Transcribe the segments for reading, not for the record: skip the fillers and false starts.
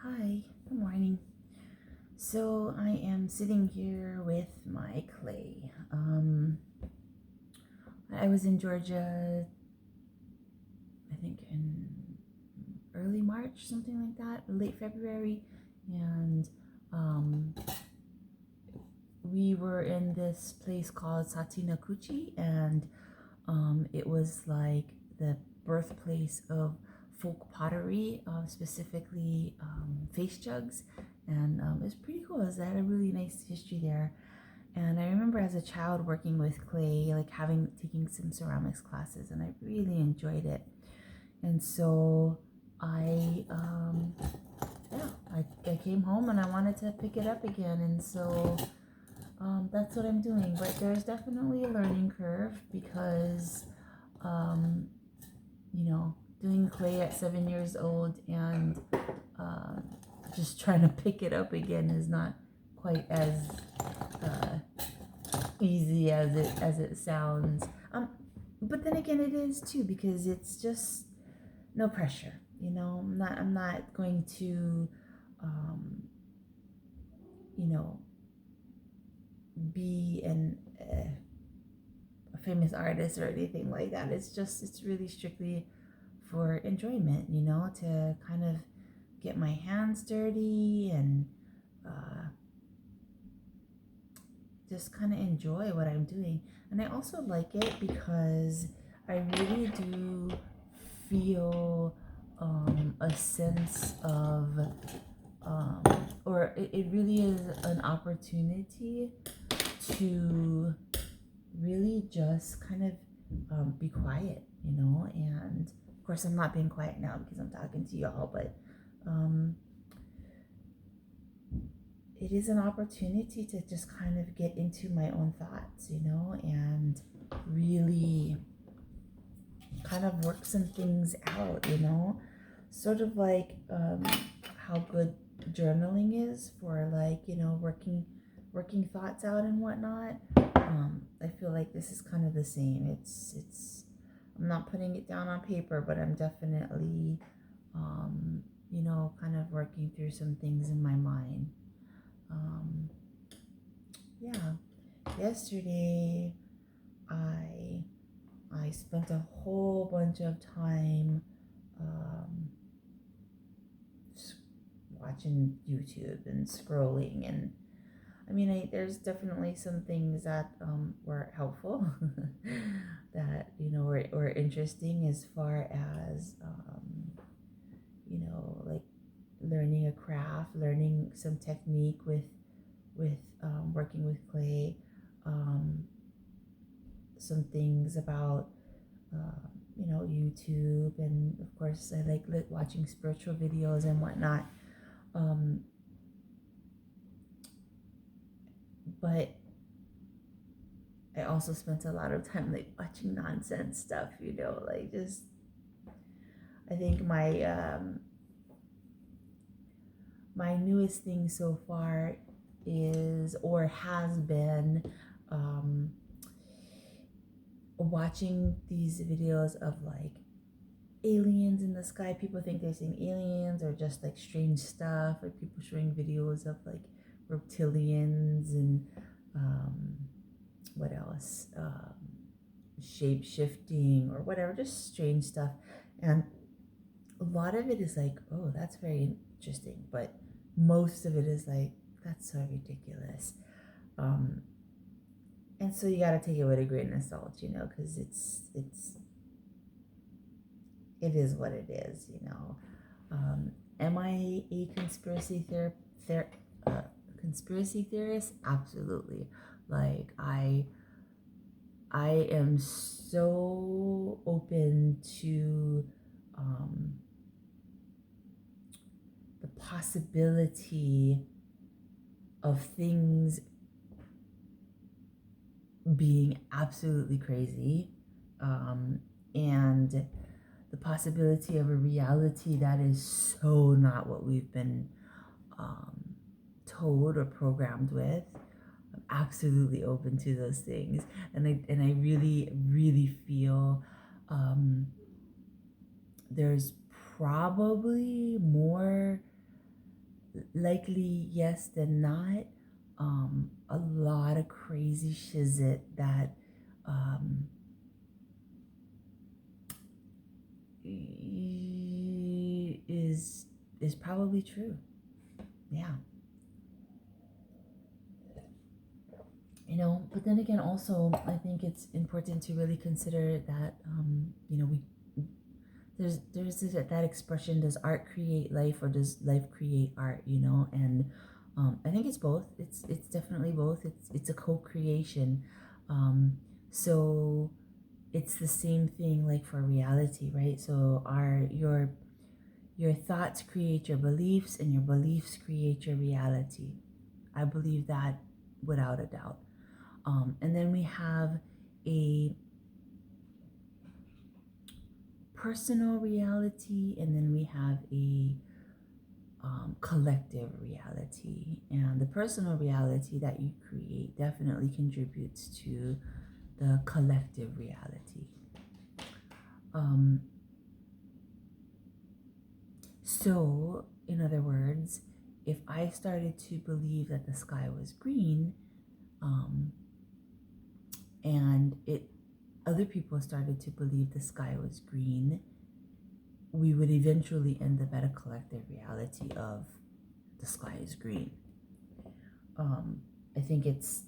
Hi, good morning. So I am sitting here with my clay. I was in Georgia, I think in early March, something like that, late February, and um, we were in this place called Satinakuchi, and it was like the birthplace of folk pottery, specifically face jugs, and it was pretty cool. It had a really nice history there. And I remember as a child working with clay, like having taking some ceramics classes, and I really enjoyed it. And so I, yeah, I came home and I wanted to pick it up again, and so that's what I'm doing. But there's definitely a learning curve because um, doing clay at 7 years old and uh, just trying to pick it up again is not quite as uh, easy as it sounds. But then again, it is too because it's just no pressure. I'm not going to, um, you know, be a famous artist or anything like that. It's really strictly for enjoyment, to kind of get my hands dirty and uh, just kind of enjoy what I'm doing. And I also like it because I really do feel a sense of, um, or it really is an opportunity to really just kind of be quiet, and of course I'm not being quiet now because I'm talking to y'all, but um, it is an opportunity to just kind of get into my own thoughts, and really kind of work some things out, sort of like how good journaling is for, like, working thoughts out and whatnot. I feel like this is kind of the same. It's I'm not putting it down on paper, but I'm definitely kind of working through some things in my mind. um, yeah, yesterday I I spent a whole bunch of time um, watching YouTube and scrolling, and I mean, there's definitely some things that were helpful, that were interesting as far as like learning a craft, learning some technique with working with clay, um, some things about YouTube, and of course I like watching spiritual videos and whatnot. Um, but I also spent a lot of time like watching nonsense stuff, like just I think my newest thing so far is, or has been, um, watching these videos of like aliens in the sky. People think they're seeing aliens or just like strange stuff, like people showing videos of like reptilians and um, what else? Shape shifting or whatever, just strange stuff. And a lot of it is like, oh, that's very interesting. But most of it is like, that's so ridiculous. Um, and so you got to take it with a grain of salt, because it is what it is, am I a ther- uh, conspiracy theorist? Absolutely. Like I am so open to um, the possibility of things being absolutely crazy, and the possibility of a reality that is so not what we've been um, told or programmed with. I'm absolutely open to those things, and I really really feel there's probably more likely yes than not, a lot of crazy shizit that is probably true. Yeah. But then again, also, I think it's important to really consider that, we there's that expression, does art create life or does life create art, and I think it's both. It's definitely both. It's a co-creation. So it's the same thing like for reality, right? So your thoughts create your beliefs, and your beliefs create your reality. I believe that without a doubt. And then we have a personal reality, and then we have a collective reality. And the personal reality that you create definitely contributes to the collective reality. So, in other words, if I started to believe that the sky was green, and other people started to believe the sky was green, we would eventually end up at a collective reality of the sky is green. I think it's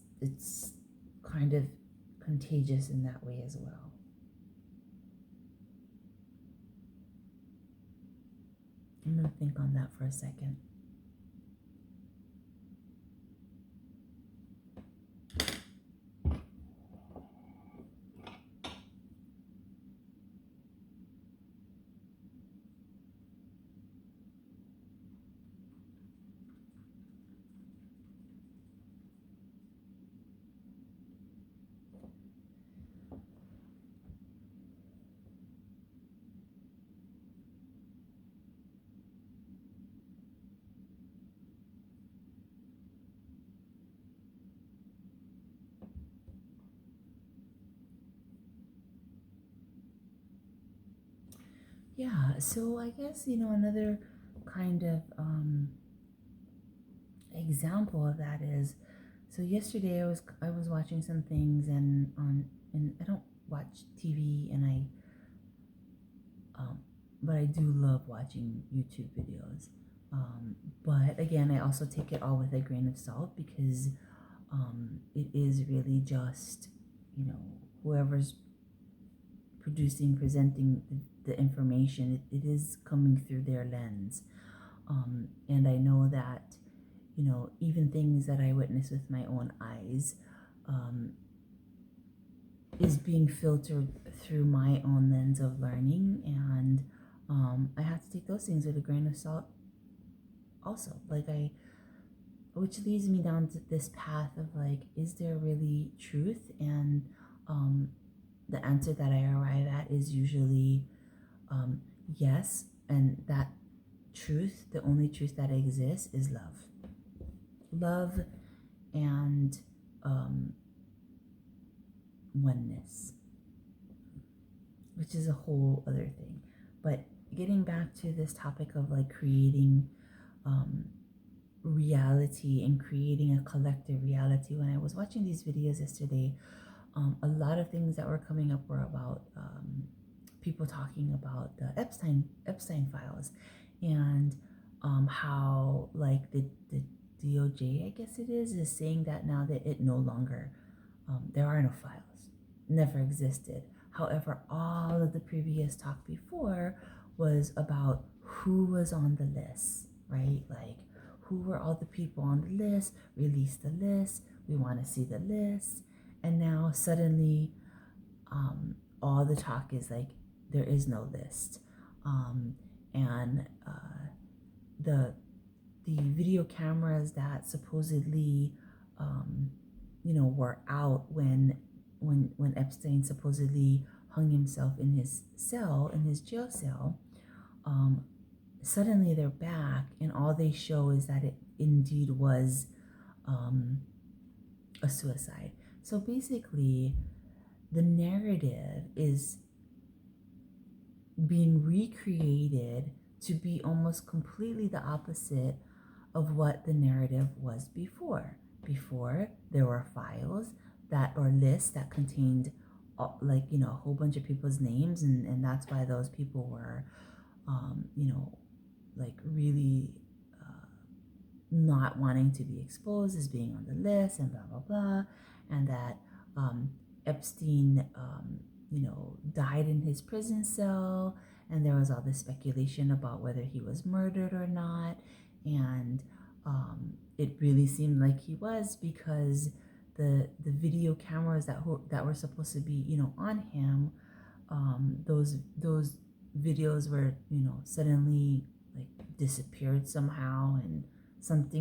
kind of contagious in that way as well. I'm gonna think on that for a second. Yeah, so I guess, another kind of example of that is, so yesterday I was watching some things, and I don't watch TV, but I do love watching YouTube videos. But again, I also take it all with a grain of salt, because it is really just, whoever's presenting the information, it is coming through their lens. And I know that, even things that I witness with my own eyes is being filtered through my own lens of learning. And I have to take those things with a grain of salt also. Which leads me down to this path of like, is there really truth? And the answer that I arrive at is usually yes. And that truth, the only truth that exists, is love. Love and oneness, which is a whole other thing. But getting back to this topic of like creating reality and creating a collective reality, when I was watching these videos yesterday, a lot of things that were coming up were about people talking about the Epstein files, and how like the DOJ, I guess it is saying that now that it no longer, there are no files, never existed. However, all of the previous talk before was about who was on the list, right? Like, who were all the people on the list, release the list, we want to see the list. And now suddenly, all the talk is like, there is no list. And the video cameras that supposedly, were out when Epstein supposedly hung himself in his cell, in his jail cell, suddenly they're back, and all they show is that it indeed was a suicide. So basically, the narrative is being recreated to be almost completely the opposite of what the narrative was before. Before, there were files that or lists that contained a whole bunch of people's names, and that's why those people were like really not wanting to be exposed as being on the list and blah blah blah, and that Epstein died in his prison cell, and there was all this speculation about whether he was murdered or not, and it really seemed like he was, because the video cameras that were supposed to be on him, those videos were suddenly like disappeared somehow, and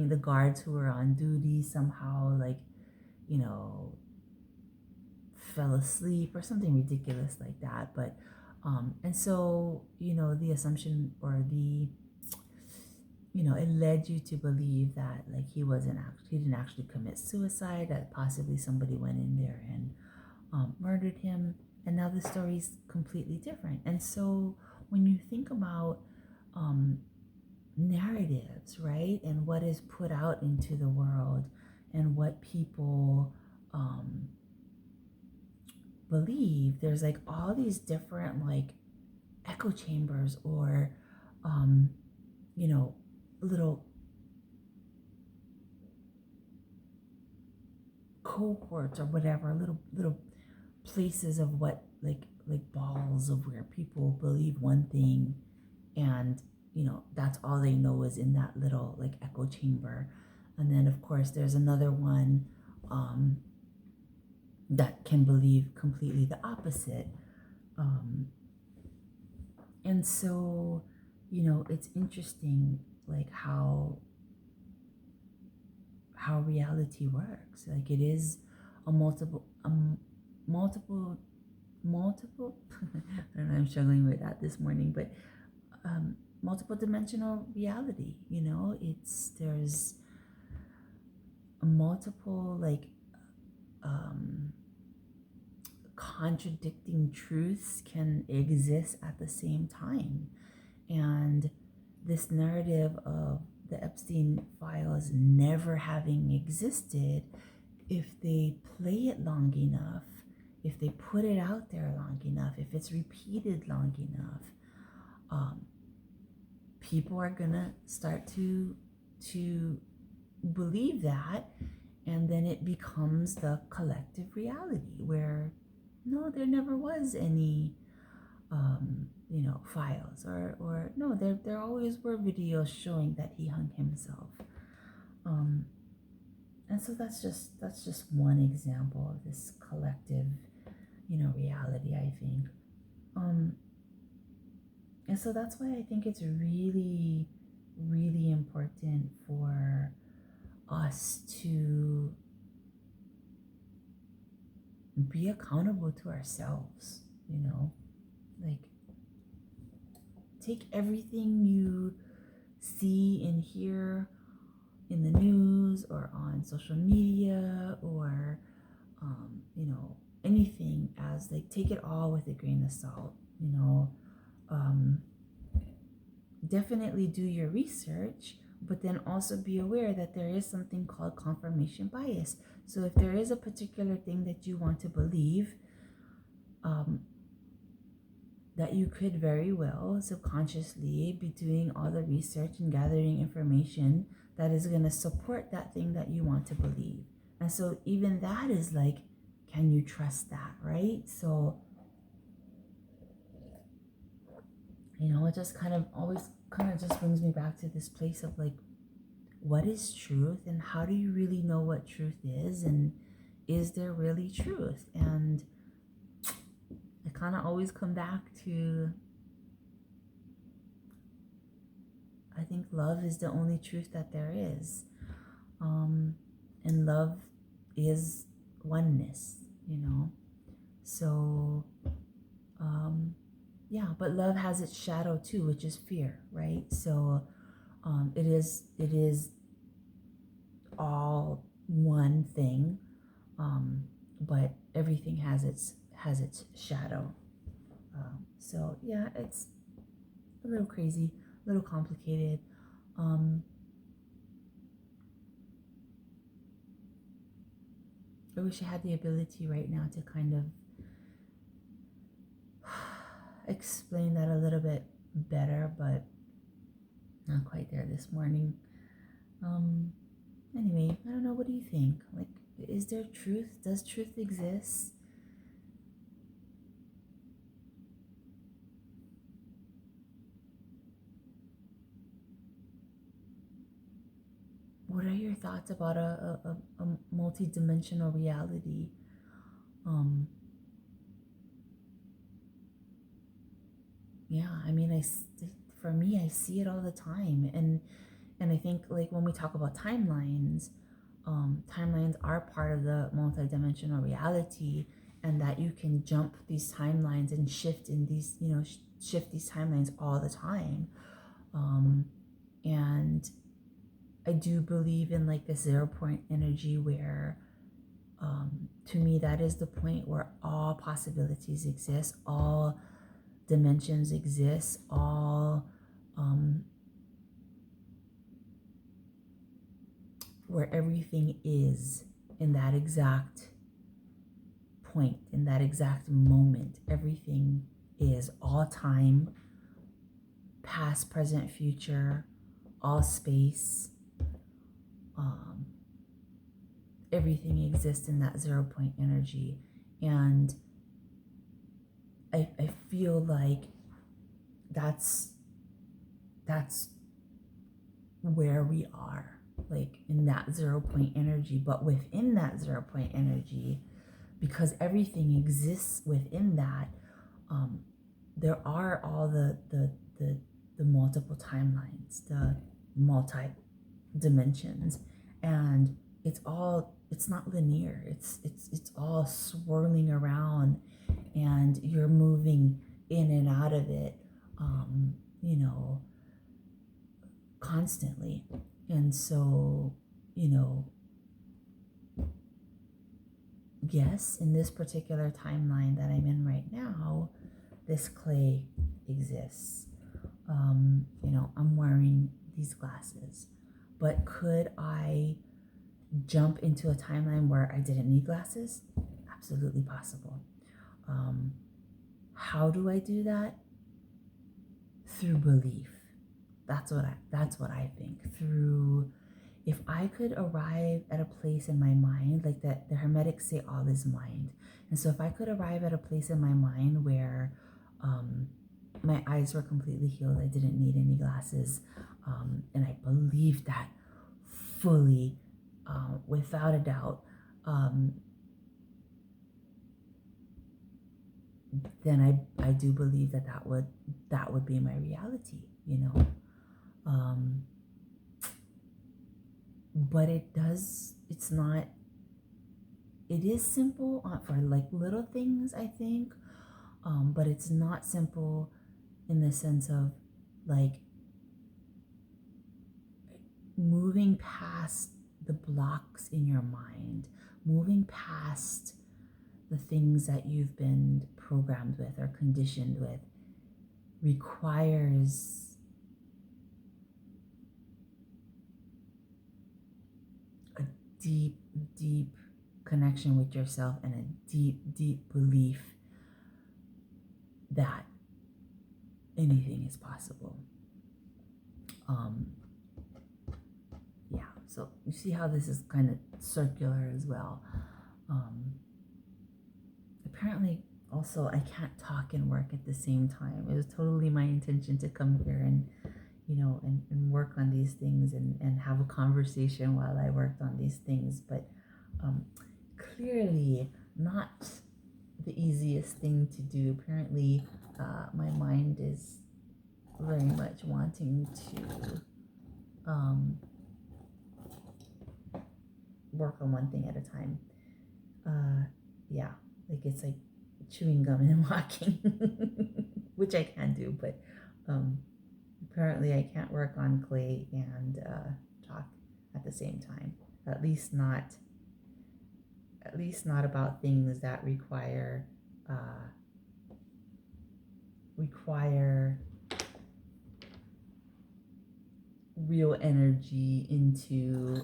the guards who were on duty somehow like you know fell asleep or something ridiculous like that. But and so the assumption, or it led you to believe that like he didn't actually commit suicide, that possibly somebody went in there and murdered him. And now the story's completely different. And so when you think about narratives, right, and what is put out into the world, and what people believe, there's like all these different like echo chambers, or little cohorts or whatever, little places of what like balls of where people believe one thing, and that's all they know is in that little like echo chamber. And then of course there's another one that can believe completely the opposite. And so it's interesting like how reality works. Like it is a multiple I don't know, I'm struggling with that this morning, but multiple dimensional reality. There's a multiple like contradicting truths can exist at the same time. And this narrative of the Epstein files never having existed, if they play it long enough, if they put it out there long enough, if it's repeated long enough, people are gonna start to believe that, and then it becomes the collective reality where no, there never was any files, or no, there always were videos showing that he hung himself. And so that's just one example of this collective reality, I think. And so that's why I think it's really, really important for us to be accountable to ourselves, like take everything you see and hear in the news or on social media, or anything, as like take it all with a grain of salt. Definitely do your research, but then also be aware that there is something called confirmation bias. So if there is a particular thing that you want to believe, that you could very well subconsciously be doing all the research and gathering information that is going to support that thing that you want to believe. And so even that is like, can you trust that, right? So it just always just brings me back to this place of like, what is truth, and how do you really know what truth is, and is there really truth? And I kind of always come back to, I think love is the only truth that there is. And love is oneness, So, yeah, but love has its shadow too, which is fear, right? So, it is all one thing, but everything has its shadow. So yeah, it's a little crazy, a little complicated, I wish I had the ability right now to kind of explain that a little bit better, but not quite there this morning. Anyway, I don't know. What do you think? Like, is there truth? Does truth exist? What are your thoughts about a multi-dimensional reality? Yeah, I mean, for me, I see it all the time, and I think, like, when we talk about timelines, timelines are part of the multidimensional reality, and that you can jump these timelines and shift in these, shift these timelines all the time. And I do believe in like the 0 point energy where, to me, that is the point where all possibilities exist, all dimensions exist, all where everything is in that exact point, in that exact moment. Everything is all time, past, present, future, all space. Everything exists in that 0 point energy. And I feel like that's where we are, like in that 0 point energy. But within that 0 point energy, because everything exists within that, there are all the multiple timelines, the multi dimensions, and it's not linear. It's all swirling around, and you're moving in and out of it, you know, constantly. And so, yes, in this particular timeline that I'm in right now, this clay exists. I'm wearing these glasses, but could I jump into a timeline where I didn't need glasses? Absolutely possible. How do I do that? Through belief. That's what I think. Through, if I could arrive at a place in my mind, like that the Hermetics say all is mind. And so if I could arrive at a place in my mind where my eyes were completely healed, I didn't need any glasses, and I believed that fully, without a doubt, then I do believe that would be my reality, but it's not, it is simple for like little things, I think, but it's not simple in the sense of like moving past the blocks in your mind, moving past the things that you've been programmed with or conditioned with, requires a deep, deep connection with yourself and a deep, deep belief that anything is possible. Yeah, so you see how this is kind of circular as well. Apparently, also, I can't talk and work at the same time. It was totally my intention to come here and and work on these things and have a conversation while I worked on these things, but clearly not the easiest thing to do. Apparently, my mind is very much wanting to work on one thing at a time. Yeah, like it's like chewing gum and walking, which I can do, but apparently I can't work on clay and talk at the same time. At least not about things that require real energy into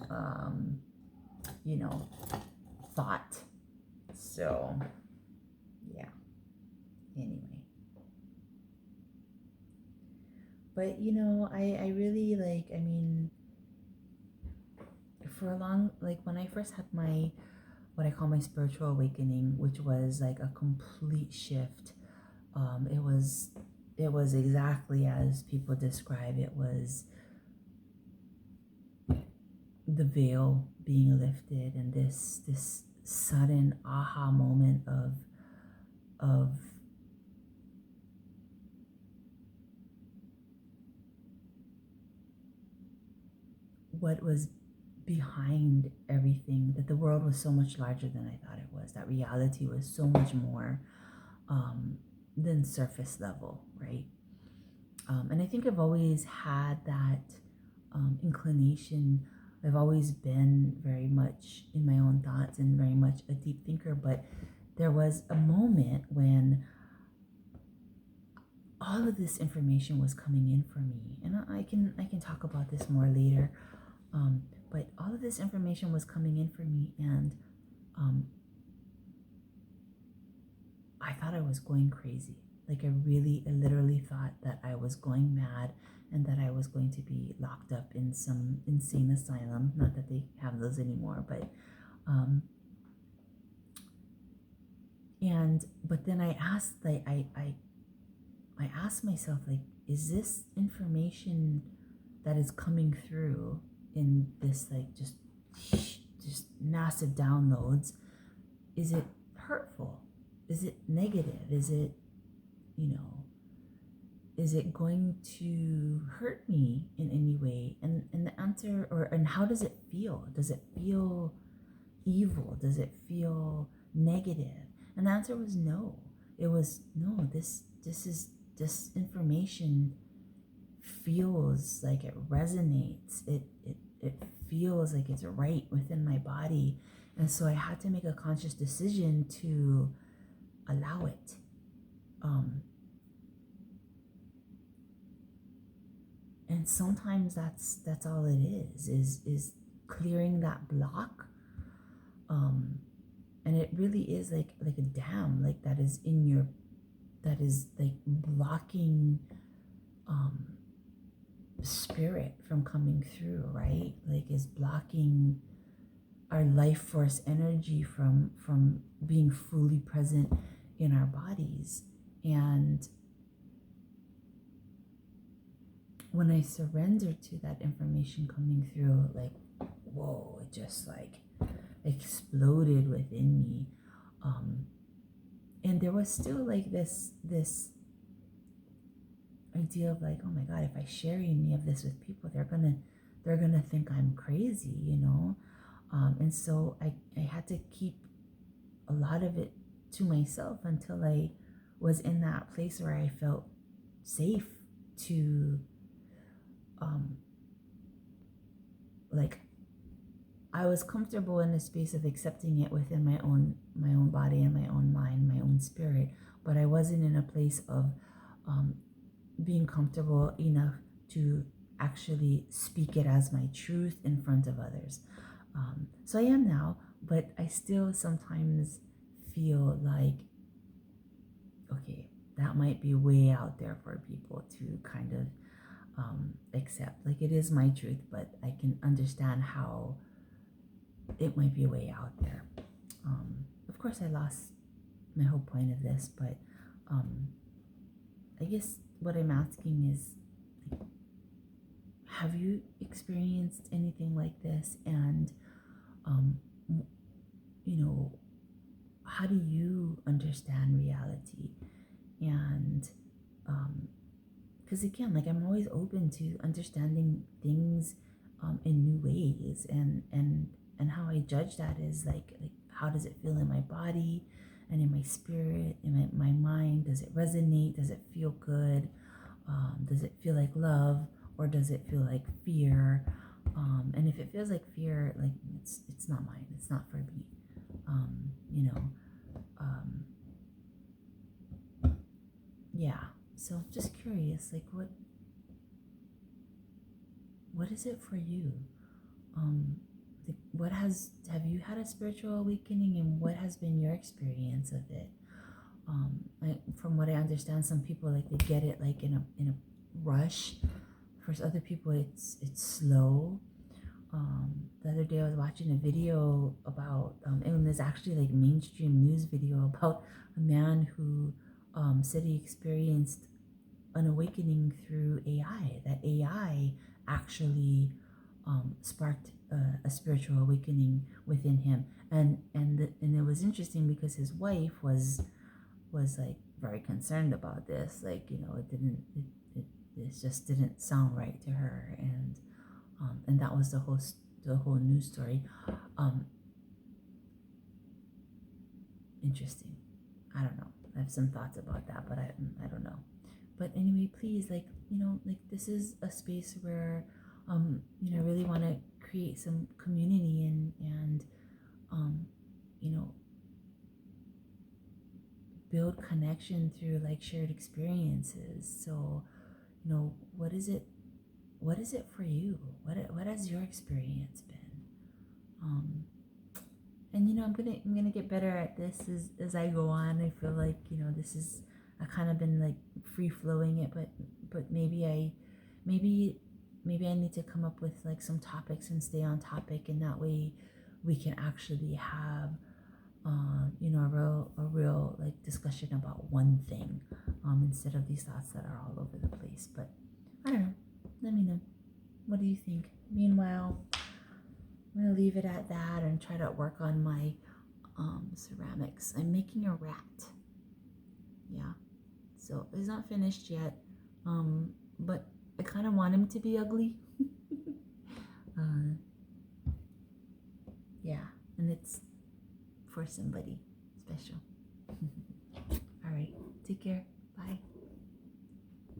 thought So, yeah. Anyway. But, I really like, I mean, for a long, like when I first had what I call my spiritual awakening, which was like a complete shift. It was exactly as people describe it. Was the veil being lifted and this sudden aha moment of what was behind everything, that the world was so much larger than I thought it was, that reality was so much more than surface level, right? And I think I've always had that inclination. I've always been very much in my own thoughts and very much a deep thinker, but there was a moment when all of this information was coming in for me, and I can talk about this more later. But all of this information was coming in for me, and I thought I was going crazy. Like I literally thought that I was going mad and that I was going to be locked up in some insane asylum. Not that they have those anymore, but but then I asked, like I asked myself, like, is this information that is coming through in this like just massive downloads, is it hurtful? Is it negative? Is it, you know, is it going to hurt me in any way? And the answer, and how does it feel? Does it feel evil? Does it feel negative? And the answer was no. It was no. This information feels like it resonates. It feels like it's right within my body. And so I had to make a conscious decision to allow it. And sometimes that's all it is clearing that block. And it really is like a dam, like that is like blocking spirit from coming through, right? Like is blocking our life force energy from being fully present in our bodies. And when I surrendered to that information coming through, like, whoa, it just like exploded within me. And there was still like this idea of like, oh my God, if I share any of this with people, they're gonna think I'm crazy, and so I had to keep a lot of it to myself until I was in that place where I felt safe to like I was comfortable in a space of accepting it within my own body and my own mind, my own spirit, but I wasn't in a place of being comfortable enough to actually speak it as my truth in front of others. So I am now, but I still sometimes feel like, okay, that might be way out there for people to kind of accept. Like it is my truth, but I can understand how it might be way out there. Of course, I lost my whole point of this, but I guess what I'm asking is, have you experienced anything like this? And, how do you understand reality? And, because again, like I'm always open to understanding things in new ways, and how I judge that is like how does it feel in my body and in my spirit, in my mind? Does it resonate? Does it feel good? Does it feel like love, or does it feel like fear? And if it feels like fear, like it's not mine. It's not for me. Yeah. So just curious, like what is it for you? have you had a spiritual awakening, and what has been your experience of it? From what I understand, some people like they get it like in a rush. For other people, it's slow. The other day I was watching a video about, and there's actually like mainstream news video about a man who said he experienced an awakening through AI. That AI actually sparked a spiritual awakening within him, and it was interesting because his wife was like very concerned about this. Like, it just didn't sound right to her, and that was the whole news story. Interesting. I don't know. I have some thoughts about that, but I don't know. But anyway, please, like, like, this is a space where I really want to create some community, and um you know build connection through like shared experiences. So, what is it for you? What has your experience been? um and I'm gonna get better at this as I go on. I feel like this is, I kind of been like free flowing it, but maybe maybe I need to come up with like some topics and stay on topic, and that way we can actually have a real like discussion about one thing, instead of these thoughts that are all over the place. But I don't know. Let me know. What do you think? Meanwhile, I'm gonna leave it at that and try to work on my ceramics. I'm making a rat. Yeah. So it's not finished yet. But I kind of want him to be ugly. uh, yeah, and it's for somebody special. All right. Take care.